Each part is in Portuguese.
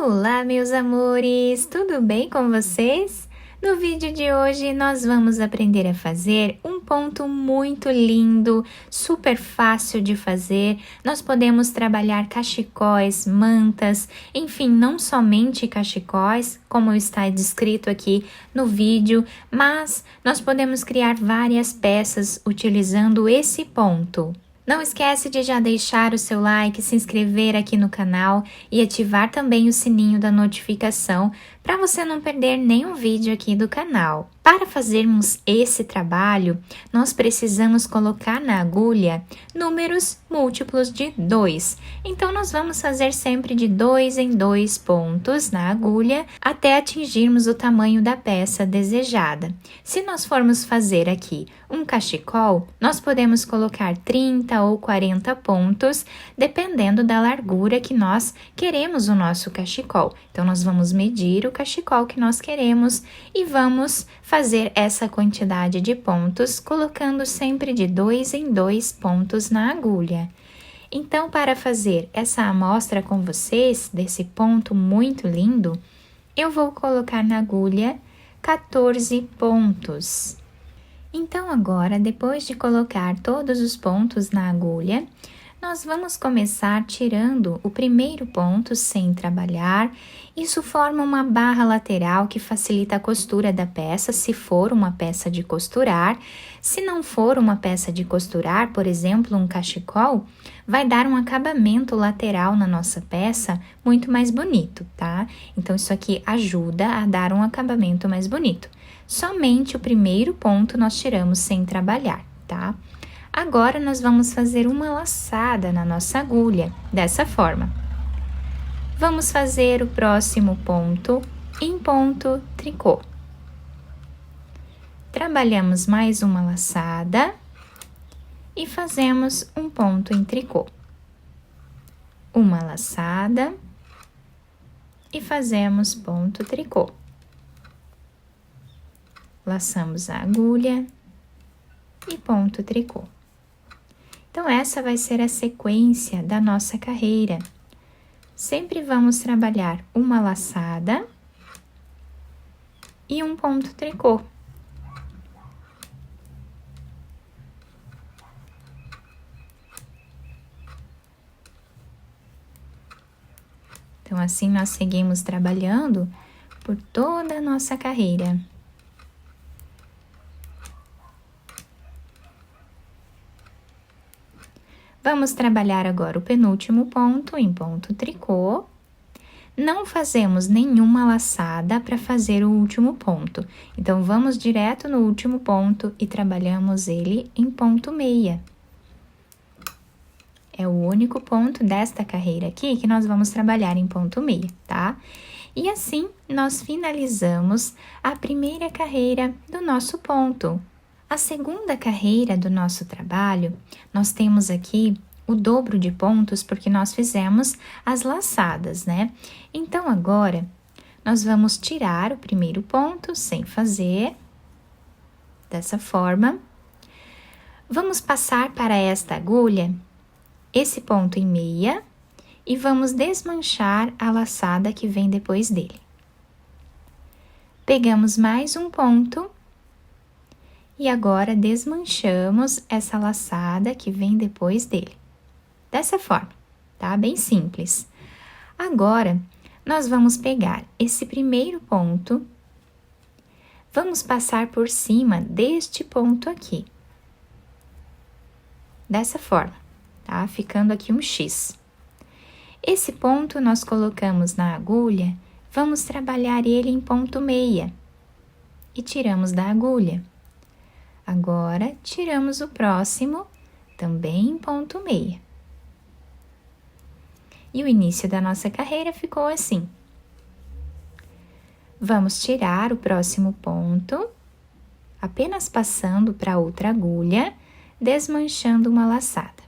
Olá, meus amores! Tudo bem com vocês? No vídeo de hoje, nós vamos aprender a fazer um ponto muito lindo, super fácil de fazer. Nós podemos trabalhar cachecóis, mantas, enfim, não somente cachecóis, como está descrito aqui no vídeo, mas nós podemos criar várias peças utilizando esse ponto. Não esquece de já deixar o seu like, se inscrever aqui no canal e ativar também o sininho da notificação para você não perder nenhum vídeo aqui do canal. Para fazermos esse trabalho, nós precisamos colocar na agulha números múltiplos de 2. Então, nós vamos fazer sempre de 2 em 2 pontos na agulha até atingirmos o tamanho da peça desejada. Se nós formos fazer aqui um cachecol, nós podemos colocar 30 ou 40 pontos, dependendo da largura que nós queremos o nosso cachecol. Então, nós vamos medir o cachecol que nós queremos e vamos fazer essa quantidade de pontos, colocando sempre de 2 em 2 pontos na agulha. Então, para fazer essa amostra com vocês, desse ponto muito lindo, eu vou colocar na agulha 14 pontos. Então, agora, depois de colocar todos os pontos na agulha, nós vamos começar tirando o primeiro ponto sem trabalhar. Isso forma uma barra lateral que facilita a costura da peça, se for uma peça de costurar. Se não for uma peça de costurar, por exemplo, um cachecol, vai dar um acabamento lateral na nossa peça muito mais bonito, tá? Então, isso aqui ajuda a dar um acabamento mais bonito. Somente o primeiro ponto nós tiramos sem trabalhar, tá? Agora, nós vamos fazer uma laçada na nossa agulha, dessa forma. Vamos fazer o próximo ponto em ponto tricô. Trabalhamos mais uma laçada e fazemos um ponto em tricô. Uma laçada e fazemos ponto tricô. Laçamos a agulha e ponto tricô. Então, essa vai ser a sequência da nossa carreira. Sempre vamos trabalhar uma laçada e um ponto tricô. Então, assim nós seguimos trabalhando por toda a nossa carreira. Vamos trabalhar agora o penúltimo ponto em ponto tricô. Não fazemos nenhuma laçada para fazer o último ponto. Então, vamos direto no último ponto e trabalhamos ele em ponto meia. É o único ponto desta carreira aqui que nós vamos trabalhar em ponto meia, tá? E assim, nós finalizamos a primeira carreira do nosso ponto. A segunda carreira do nosso trabalho, nós temos aqui o dobro de pontos porque nós fizemos as laçadas, né? Então, agora, nós vamos tirar o primeiro ponto sem fazer, dessa forma. Vamos passar para esta agulha, esse ponto em meia, e vamos desmanchar a laçada que vem depois dele. Pegamos mais um ponto. E agora, desmanchamos essa laçada que vem depois dele. Dessa forma, tá? Bem simples. Agora, nós vamos pegar esse primeiro ponto, vamos passar por cima deste ponto aqui. Dessa forma, tá? Ficando aqui um X. Esse ponto nós colocamos na agulha, vamos trabalhar ele em ponto meia. E tiramos da agulha. Agora, tiramos o próximo, também em ponto meia. E o início da nossa carreira ficou assim. Vamos tirar o próximo ponto, apenas passando para outra agulha, desmanchando uma laçada.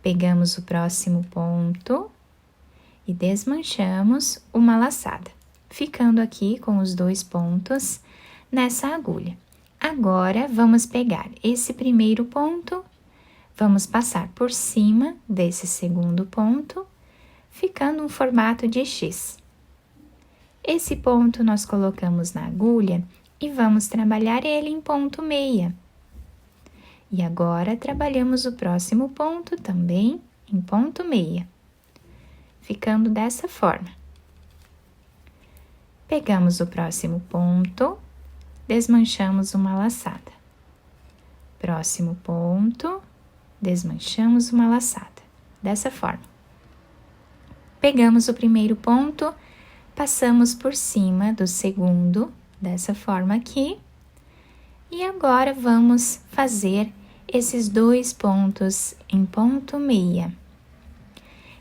Pegamos o próximo ponto e desmanchamos uma laçada, ficando aqui com os 2 pontos nessa agulha. Agora, vamos pegar esse primeiro ponto, vamos passar por cima desse segundo ponto, ficando um formato de X. Esse ponto nós colocamos na agulha e vamos trabalhar ele em ponto meia. E agora trabalhamos o próximo ponto também em ponto meia, ficando dessa forma. Pegamos o próximo ponto, desmanchamos uma laçada. Próximo ponto, desmanchamos uma laçada, dessa forma. Pegamos o primeiro ponto, passamos por cima do segundo, dessa forma aqui. E agora vamos fazer esses 2 pontos em ponto meia.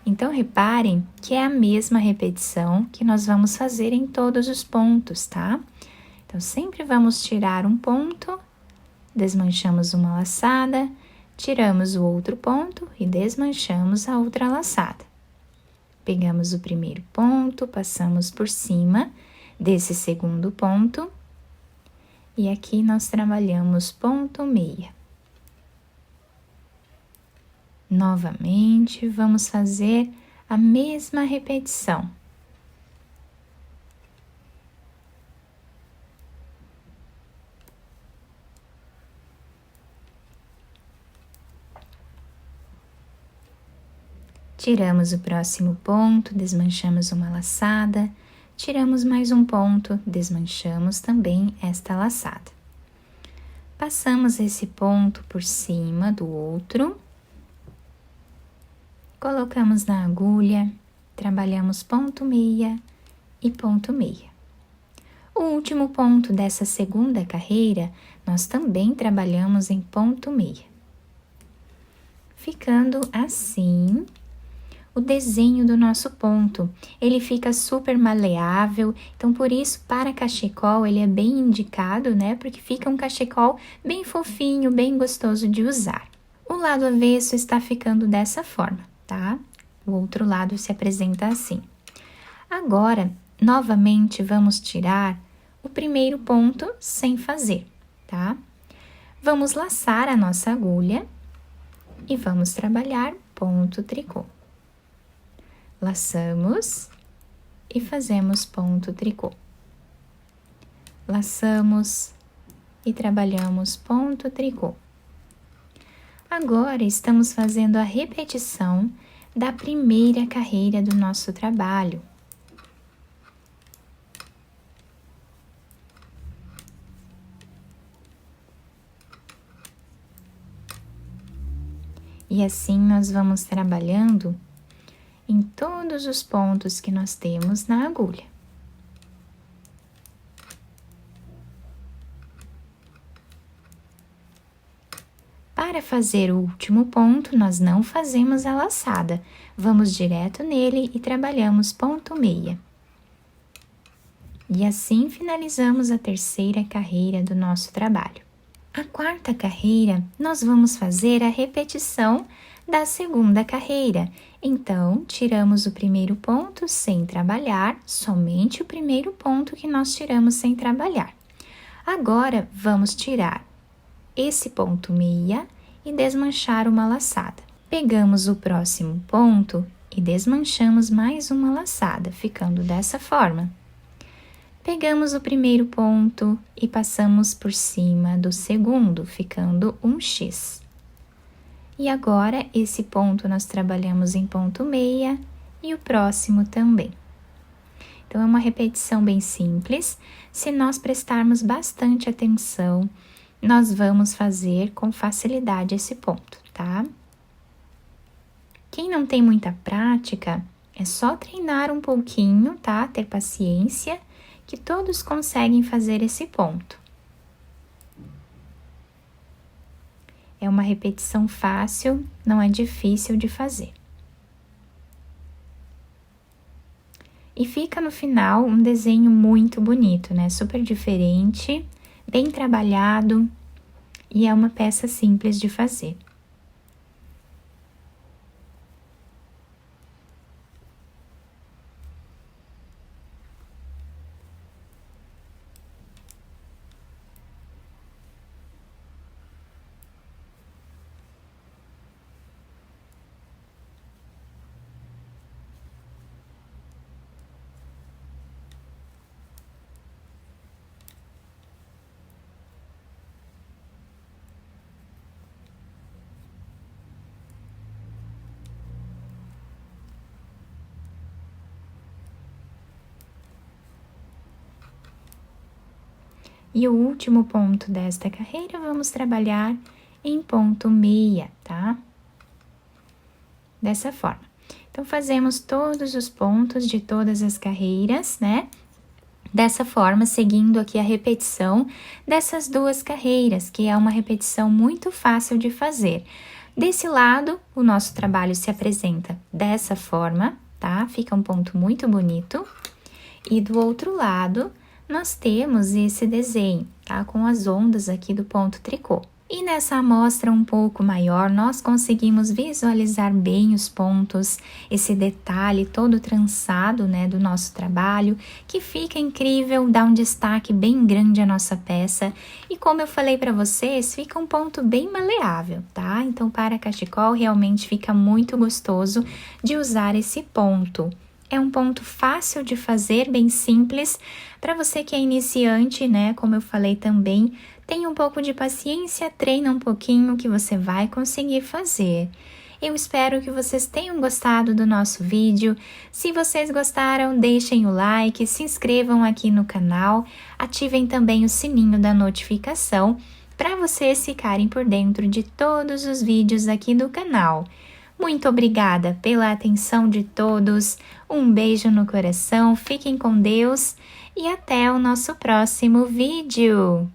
Então, reparem que é a mesma repetição que nós vamos fazer em todos os pontos, tá? Então, sempre vamos tirar um ponto, desmanchamos uma laçada, tiramos o outro ponto e desmanchamos a outra laçada. Pegamos o primeiro ponto, passamos por cima desse segundo ponto e aqui nós trabalhamos ponto meia. Novamente, vamos fazer a mesma repetição. Tiramos o próximo ponto, desmanchamos uma laçada, tiramos mais um ponto, desmanchamos também esta laçada. Passamos esse ponto por cima do outro, colocamos na agulha, trabalhamos ponto meia e ponto meia. O último ponto dessa segunda carreira, nós também trabalhamos em ponto meia. Ficando assim o desenho do nosso ponto. Ele fica super maleável, então por isso para cachecol ele é bem indicado, né? Porque fica um cachecol bem fofinho, bem gostoso de usar. O lado avesso está ficando dessa forma, tá? O outro lado se apresenta assim. Agora, novamente vamos tirar o primeiro ponto sem fazer, tá? Vamos laçar a nossa agulha e vamos trabalhar ponto tricô. Laçamos e fazemos ponto tricô. Laçamos e trabalhamos ponto tricô. Agora estamos fazendo a repetição da primeira carreira do nosso trabalho. E assim nós vamos trabalhando em todos os pontos que nós temos na agulha. Para fazer o último ponto, nós não fazemos a laçada, vamos direto nele e trabalhamos ponto meia. E assim finalizamos a terceira carreira do nosso trabalho. A quarta carreira, nós vamos fazer a repetição da segunda carreira. Então, tiramos o primeiro ponto sem trabalhar, somente o primeiro ponto que nós tiramos sem trabalhar. Agora, vamos tirar esse ponto meia e desmanchar uma laçada. Pegamos o próximo ponto e desmanchamos mais uma laçada, ficando dessa forma. Pegamos o primeiro ponto e passamos por cima do segundo, ficando um X. E agora, esse ponto nós trabalhamos em ponto meia e o próximo também. Então, é uma repetição bem simples. Se nós prestarmos bastante atenção, nós vamos fazer com facilidade esse ponto, tá? Quem não tem muita prática, é só treinar um pouquinho, tá? Ter paciência, que todos conseguem fazer esse ponto. É uma repetição fácil, não é difícil de fazer. E fica no final um desenho muito bonito, né? Super diferente, bem trabalhado e é uma peça simples de fazer. E o último ponto desta carreira, vamos trabalhar em ponto meia, tá? Dessa forma. Então, fazemos todos os pontos de todas as carreiras, né? Dessa forma, seguindo aqui a repetição dessas duas carreiras, que é uma repetição muito fácil de fazer. Desse lado, o nosso trabalho se apresenta dessa forma, tá? Fica um ponto muito bonito. E do outro lado, nós temos esse desenho, tá? Com as ondas aqui do ponto tricô. E nessa amostra um pouco maior, nós conseguimos visualizar bem os pontos, esse detalhe todo trançado, né, do nosso trabalho, que fica incrível, dá um destaque bem grande à nossa peça. E como eu falei para vocês, fica um ponto bem maleável, tá? Então, para cachecol, realmente fica muito gostoso de usar esse ponto. É um ponto fácil de fazer, bem simples. Para você que é iniciante, né, como eu falei também, tenha um pouco de paciência, treina um pouquinho que você vai conseguir fazer. Eu espero que vocês tenham gostado do nosso vídeo. Se vocês gostaram, deixem o like, se inscrevam aqui no canal, ativem também o sininho da notificação para vocês ficarem por dentro de todos os vídeos aqui do canal. Muito obrigada pela atenção de todos, um beijo no coração, fiquem com Deus e até o nosso próximo vídeo!